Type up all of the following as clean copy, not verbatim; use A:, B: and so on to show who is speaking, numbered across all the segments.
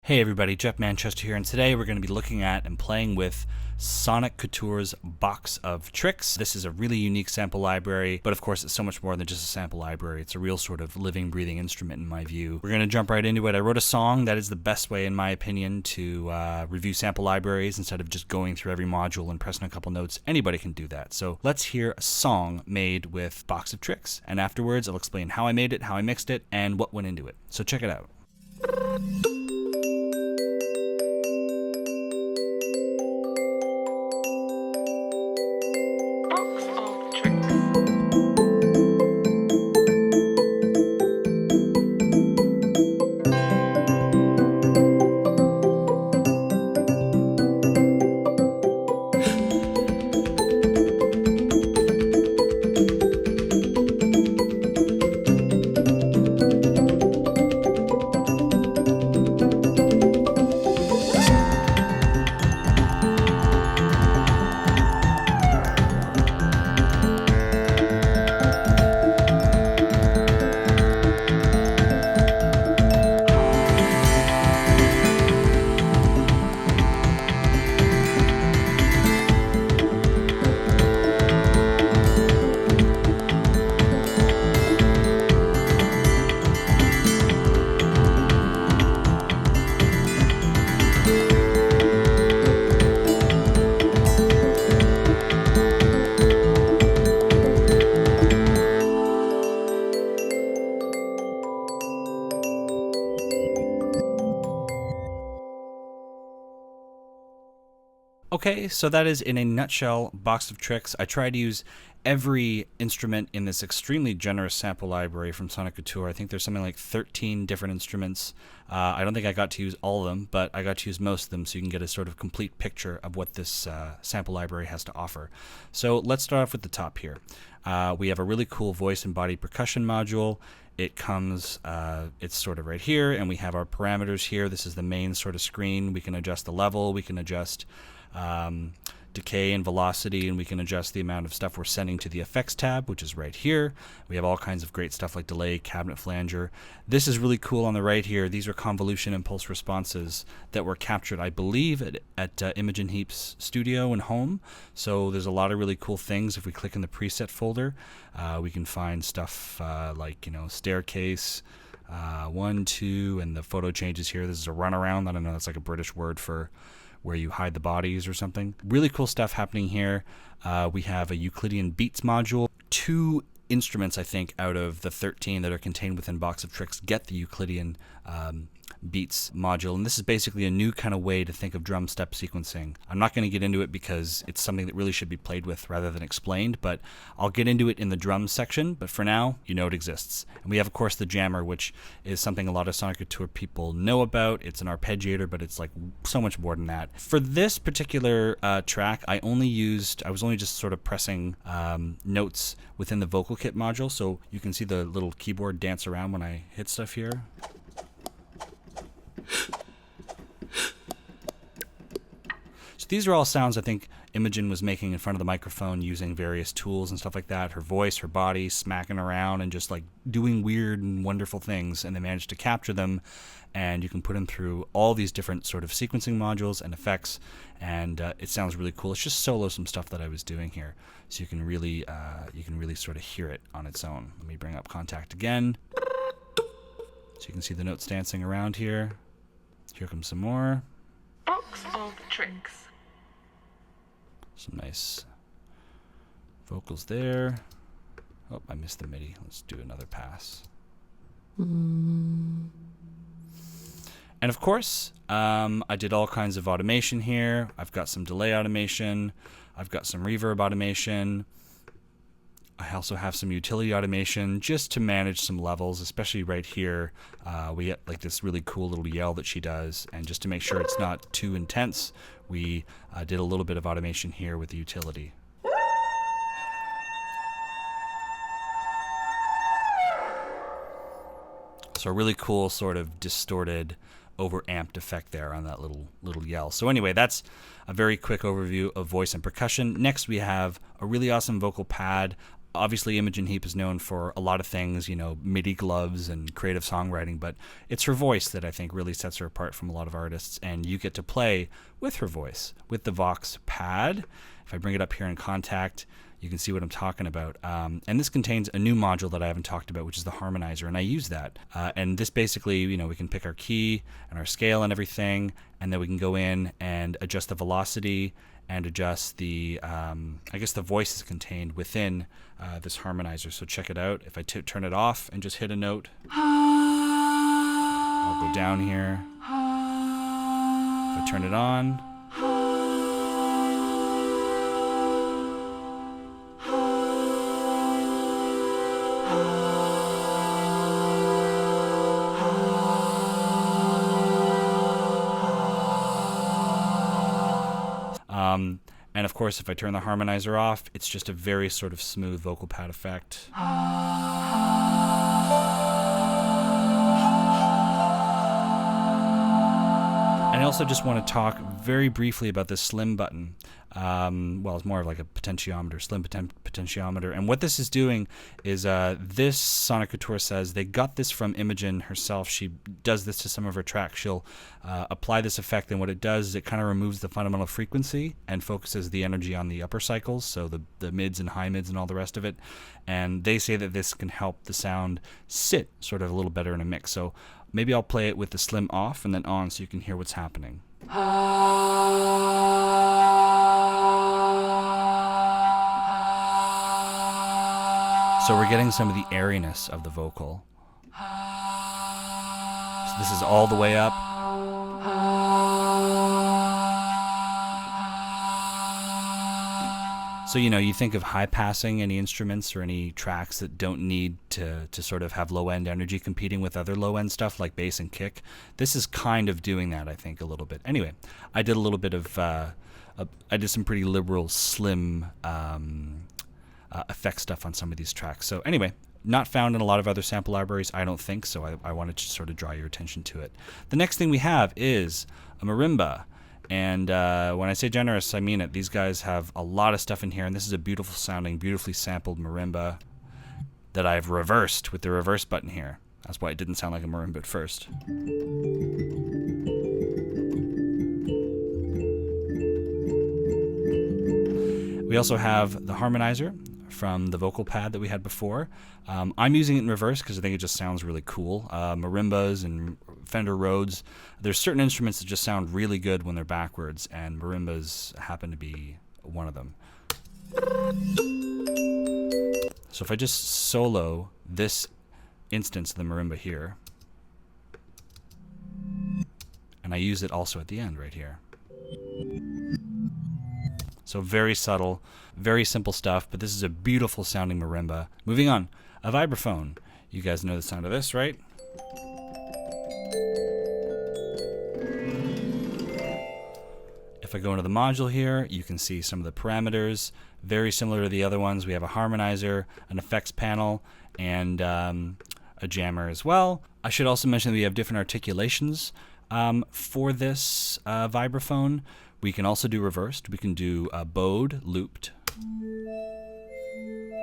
A: Hey everybody, Jeff Manchester here, and today we're going to be looking at and playing with Soniccouture's Box of Tricks. This is a really unique sample library, but of course it's so much more than just a sample library. It's a real sort of living, breathing instrument in my view. We're going to jump right into it. I wrote a song. That is the best way, in my opinion, to review sample libraries instead of just going through every module and pressing a couple notes. Anybody can do that. So let's hear a song made with Box of Tricks, and afterwards I'll explain how I made it, how I mixed it, and what went into it. So check it out. Okay, so that is in a nutshell Box of Tricks. I tried to use every instrument in this extremely generous sample library from Soniccouture. I think there's something like 13 different instruments. I don't think I got to use all of them, but I got to use most of them so you can get a sort of complete picture of what this sample library has to offer. So let's start off with the top here. We have a really cool voice and body percussion module. It comes, it's sort of right here, and we have our parameters here. This is the main sort of screen. We can adjust the level, we can adjust decay and velocity, and we can adjust the amount of stuff we're sending to the effects tab, which is right here. We have all kinds of great stuff like delay, cabinet flanger. This is really cool on the right here. These are convolution impulse responses that were captured, I believe, at Imogen Heap's studio and home. So there's a lot of really cool things. If we click in the preset folder, we can find stuff like, you know, staircase, 1, 2, and the photo changes here. This is a runaround. I don't know, that's like a British word for where you hide the bodies or something. Really cool stuff happening here. We have a Euclidean beats module. 2 instruments, I think, out of the 13 that are contained within Box of Tricks get the Euclidean beats module, and this is basically a new kind of way to think of drum step sequencing. I'm not going to get into it because it's something that really should be played with rather than explained, but I'll get into it in the drums section. But for now, you know it exists. And we have, of course, the jammer, which is something a lot of Soniccouture people know about. It's an arpeggiator, but it's like so much more than that. For this particular track, I was only just sort of pressing notes within the vocal kit module, so you can see the little keyboard dance around when I hit stuff here. So these are all sounds I think Imogen was making in front of the microphone using various tools and stuff like that. Her voice, her body, smacking around and just like doing weird and wonderful things, and they managed to capture them, and you can put them through all these different sort of sequencing modules and effects, and it sounds really cool. It's just solo some stuff that I was doing here, so you can really sort of hear it on its own. Let me bring up Contact again, so you can see the notes dancing around here. Here comes some more.
B: Box of Tricks.
A: Some nice vocals there. Oh, I missed the MIDI. Let's do another pass. And of course, I did all kinds of automation here. I've got some delay automation. I've got some reverb automation. I also have some utility automation just to manage some levels, especially right here. We get like this really cool little yell that she does, and just to make sure it's not too intense, we did a little bit of automation here with the utility. So a really cool sort of distorted, over-amped effect there on that little yell. So anyway, that's a very quick overview of voice and percussion. Next we have a really awesome vocal pad. Obviously, Imogen Heap is known for a lot of things, MIDI gloves and creative songwriting, but it's her voice that I think really sets her apart from a lot of artists, and you get to play with her voice, with the Vox pad. If I bring it up here in Contact, you can see what I'm talking about. And this contains a new module that I haven't talked about, which is the harmonizer, and I use that. And this basically, we can pick our key and our scale and everything, and then we can go in and adjust the velocity and adjust the, I guess the voice is contained within this harmonizer. So check it out. If I turn it off and just hit a note, I'll go down here. If I turn it on, and of course, if I turn the harmonizer off, it's just a very sort of smooth vocal pad effect. And I also just want to talk very briefly about this slim button. Well, it's more of like a potentiometer, slim potentiometer. And what this is doing is this Soniccouture says they got this from Imogen herself. She does this to some of her tracks. She'll apply this effect, and what it does is it kind of removes the fundamental frequency and focuses the energy on the upper cycles, so the mids and high mids and all the rest of it. And they say that this can help the sound sit sort of a little better in a mix. So maybe I'll play it with the slim off and then on so you can hear what's happening. So we're getting some of the airiness of the vocal. So this is all the way up. So, you think of high passing any instruments or any tracks that don't need to sort of have low end energy competing with other low end stuff like bass and kick. This is kind of doing that, I think, a little bit. Anyway, I did a little bit of, I did some pretty liberal, slim effect stuff on some of these tracks. So anyway, not found in a lot of other sample libraries, I don't think, so I wanted to sort of draw your attention to it. The next thing we have is a marimba. And when I say generous, I mean it. These guys have a lot of stuff in here, and this is a beautiful sounding, beautifully sampled marimba that I've reversed with the reverse button here. That's why it didn't sound like a marimba at first. We also have the harmonizer from the vocal pad that we had before. I'm using it in reverse because I think it just sounds really cool. Marimbas and Fender Rhodes, there's certain instruments that just sound really good when they're backwards, and marimbas happen to be one of them. So if I just solo this instance of the marimba here, and I use it also at the end right here. So very subtle, very simple stuff, but this is a beautiful sounding marimba. Moving on, a vibraphone. You guys know the sound of this, right? If I go into the module here, you can see some of the parameters. Very similar to the other ones. We have a harmonizer, an effects panel, and a jammer as well. I should also mention that we have different articulations for this vibraphone. We can also do reversed. We can do bowed, looped. So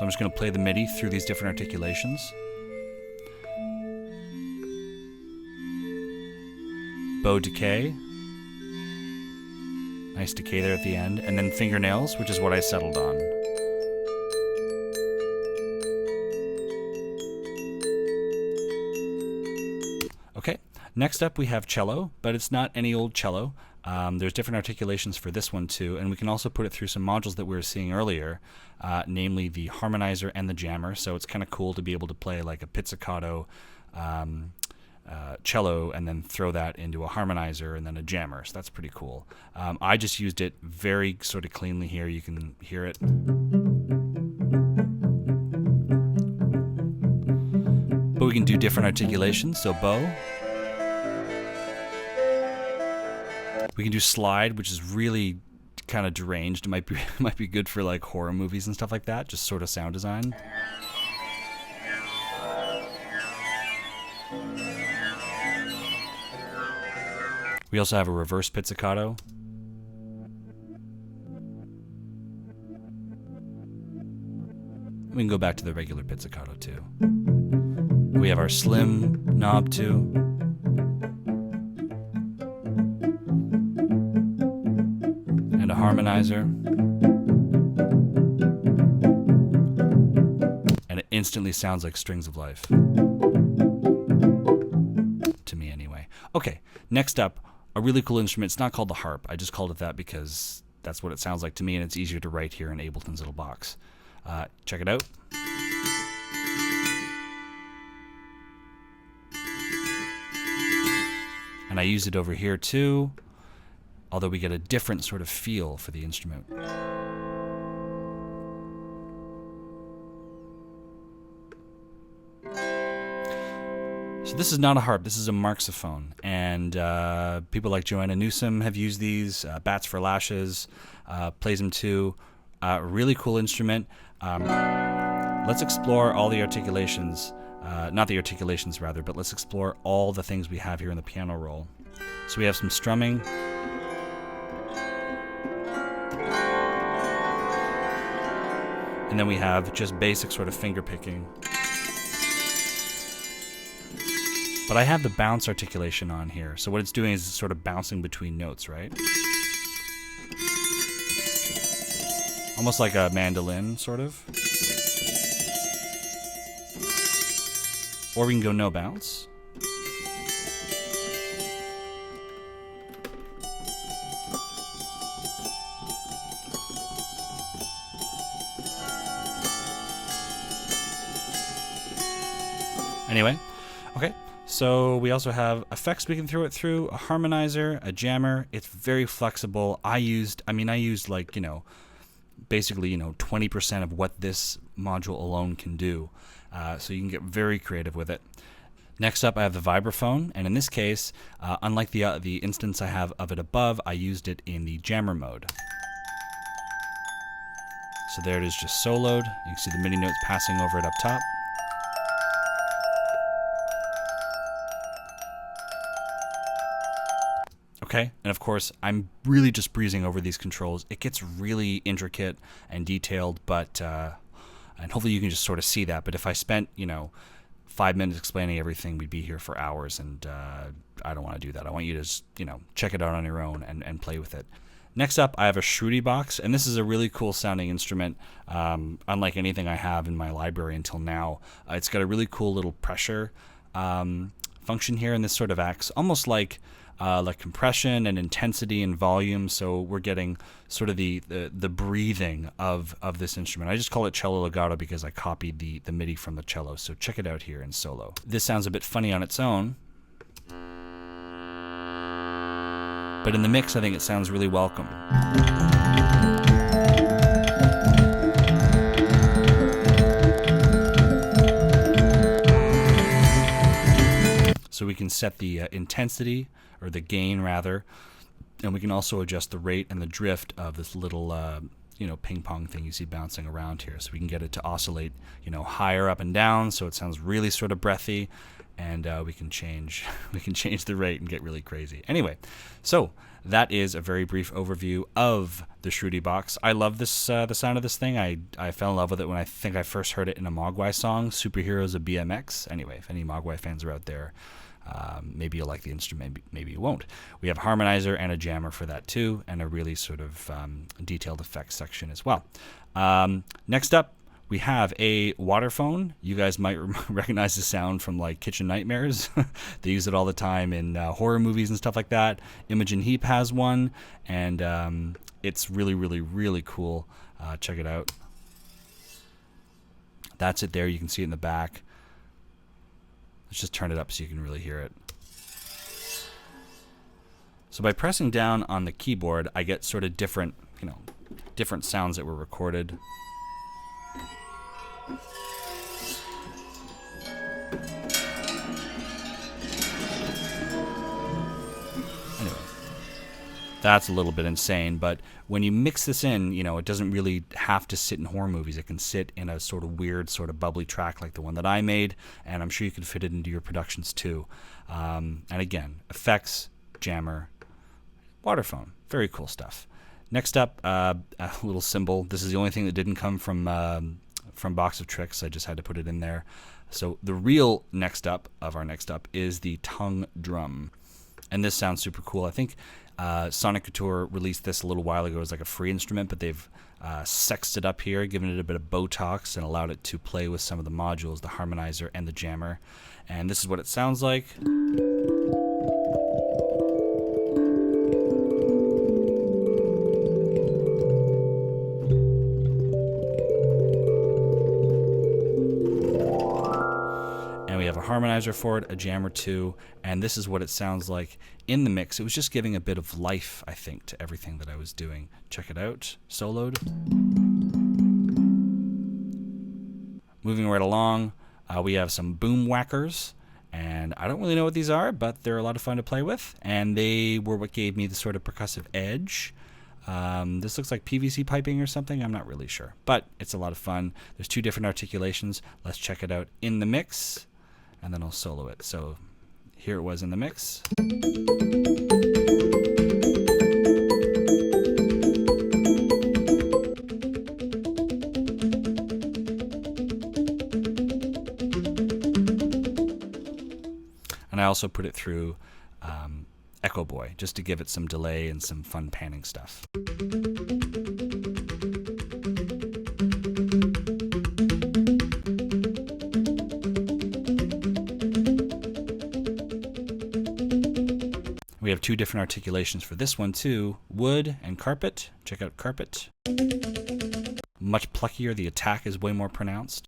A: I'm just going to play the MIDI through these different articulations. Bow decay. Nice decay there at the end. And then fingernails, which is what I settled on. Okay, next up we have cello, but it's not any old cello. There's different articulations for this one too, and we can also put it through some modules that we were seeing earlier, namely the harmonizer and the jammer. So it's kind of cool to be able to play like a pizzicato cello and then throw that into a harmonizer and then a jammer. So that's pretty cool. I just used it very sort of cleanly here. You can hear it. But we can do different articulations. So bow. We can do slide, which is really kind of deranged. It might be good for like horror movies and stuff like that. Just sort of sound design. We also have a reverse pizzicato. We can go back to the regular pizzicato too. We have our slim knob too. And a harmonizer. And it instantly sounds like Strings of Life. To me anyway. Okay, next up, a really cool instrument. It's not called the harp. I just called it that because that's what it sounds like to me, and it's easier to write here in Ableton's little box. Check it out. And I use it over here too, although we get a different sort of feel for the instrument. So this is not a harp, this is a Marxophone, and people like Joanna Newsom have used these, Bats for Lashes plays them too. Really cool instrument. Let's explore all the articulations, not the articulations rather, but let's explore all the things we have here in the piano roll. So we have some strumming. And then we have just basic sort of finger picking. But I have the bounce articulation on here. So what it's doing is it's sort of bouncing between notes, right? Almost like a mandolin, sort of. Or we can go no bounce. Anyway, okay. So we also have effects we can throw it through, a harmonizer, a jammer. It's very flexible. I used like, basically, 20% of what this module alone can do. So you can get very creative with it. Next up, I have the Vibraphone, and in this case, unlike the instance I have of it above, I used it in the jammer mode. So there it is, just soloed. You can see the MIDI notes passing over it up top. Okay, and of course, I'm really just breezing over these controls. It gets really intricate and detailed, but and hopefully you can just sort of see that. But if I spent, 5 minutes explaining everything, we'd be here for hours, and I don't want to do that. I want you to just, check it out on your own and play with it. Next up, I have a Shrey box, and this is a really cool sounding instrument, unlike anything I have in my library until now. It's got a really cool little pressure function here, and this sort of acts almost like compression and intensity and volume, so we're getting sort of the breathing of this instrument. I just call it cello legato because I copied the MIDI from the cello, so check it out here in solo. This sounds a bit funny on its own, but in the mix I think it sounds really welcome. So we can set the intensity, or the gain rather, and we can also adjust the rate and the drift of this little ping pong thing you see bouncing around here. So we can get it to oscillate higher up and down, so it sounds really sort of breathy, and we can change the rate and get really crazy. Anyway, so that is a very brief overview of the Shrey box. I love this the sound of this thing. I fell in love with it when I think I first heard it in a Mogwai song, Superheroes of BMX. Anyway, if any Mogwai fans are out there, maybe you'll like the instrument, maybe you won't. We have harmonizer and a jammer for that too, and a really sort of detailed effects section as well. Next up, we have a Waterphone. You guys might recognize the sound from like Kitchen Nightmares. They use it all the time in horror movies and stuff like that. Imogen Heap has one, and it's really, really, really cool. Check it out. That's it there. You can see it in the back. Let's just turn it up so you can really hear it. So by pressing down on the keyboard, I get sort of different sounds that were recorded. Anyway, that's a little bit insane, but when you mix this in, it doesn't really have to sit in horror movies. It can sit in a sort of weird, sort of bubbly track like the one that I made, and I'm sure you can fit it into your productions too. And again, effects, jammer, Waterphone, very cool stuff. Next up, a little cymbal. This is the only thing that didn't come from from Box of Tricks. I just had to put it in there. So the real next up of our next up is the tongue drum. And this sounds super cool. I think Soniccouture released this a little while ago as like a free instrument, but they've sexed it up here, given it a bit of Botox, and allowed it to play with some of the modules, the harmonizer and the jammer. And this is what it sounds like. We have a harmonizer for it, a jammer too, and this is what it sounds like in the mix. It was just giving a bit of life, I think, to everything that I was doing. Check it out, soloed. Moving right along, we have some Boomwhackers, and I don't really know what these are, but they're a lot of fun to play with, and they were what gave me the sort of percussive edge. This looks like PVC piping or something. I'm not really sure, but it's a lot of fun. There's 2 different articulations. Let's check it out in the mix, and then I'll solo it. So here it was in the mix. And I also put it through Echo Boy, just to give it some delay and some fun panning stuff. We have 2 different articulations for this one too, wood and carpet. Check out carpet. Much pluckier, the attack is way more pronounced.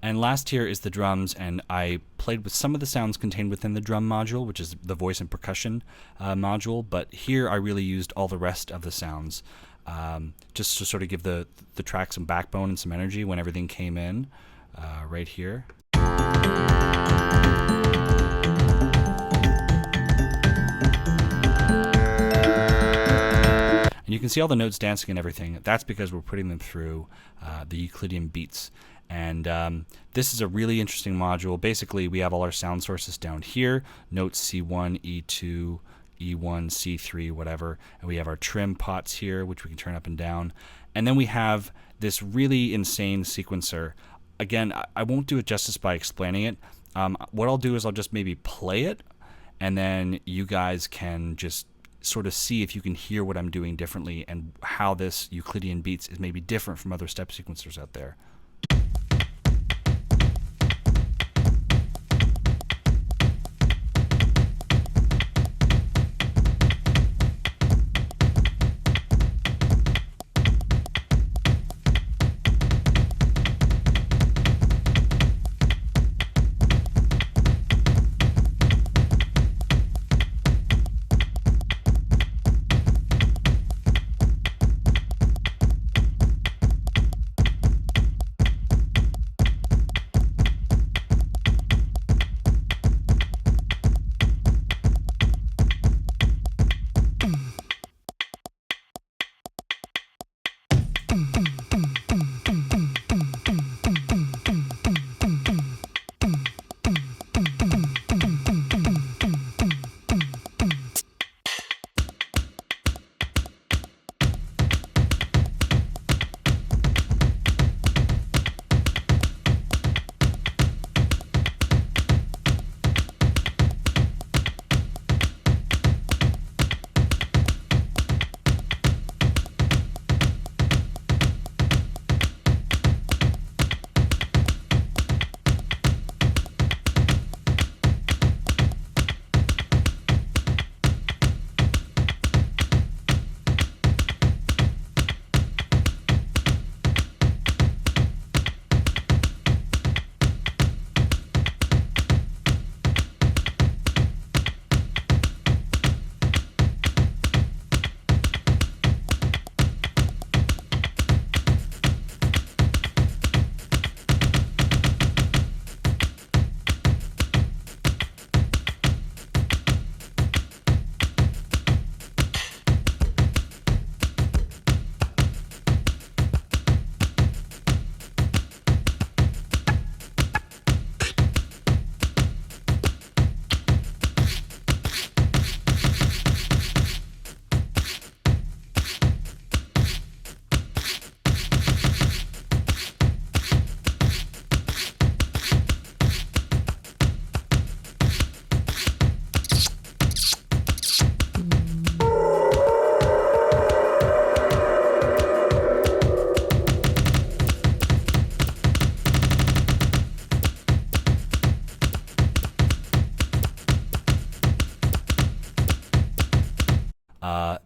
A: And last here is the drums, and I played with some of the sounds contained within the drum module, which is the voice and percussion module, but here I really used all the rest of the sounds just to sort of give the track some backbone and some energy when everything came in right here. And you can see all the notes dancing and everything. That's because we're putting them through the Euclidean beats. And this is a really interesting module. Basically, we have all our sound sources down here, notes C1, E2, E1, C3, whatever. And we have our trim pots here, which we can turn up and down. And then we have this really insane sequencer. Again, I won't do it justice by explaining it. What I'll do is I'll just maybe play it, and then you guys can just sort of see if you can hear what I'm doing differently and how this Euclidean beats is maybe different from other step sequencers out there.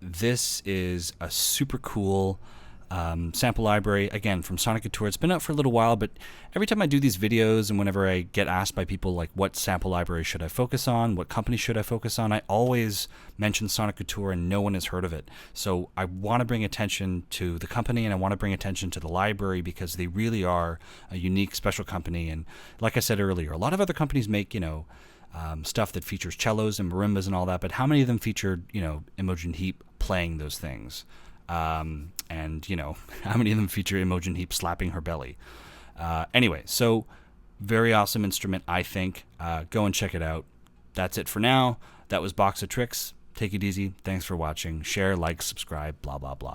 A: This is a super cool sample library, again, from Soniccouture. It's been out for a little while, but every time I do these videos and whenever I get asked by people like what sample library should I focus on, what company should I focus on, I always mention Soniccouture and no one has heard of it. So I want to bring attention to the company and I want to bring attention to the library because they really are a unique, special company. And like I said earlier, a lot of other companies make, stuff that features cellos and marimbas and all that, but how many of them featured, Imogen Heap playing those things? And how many of them feature Imogen Heap slapping her belly? Anyway, so very awesome instrument, I think. Go and check it out. That's it for now. That was Box of Tricks. Take it easy. Thanks for watching. Share, like, subscribe, blah, blah, blah.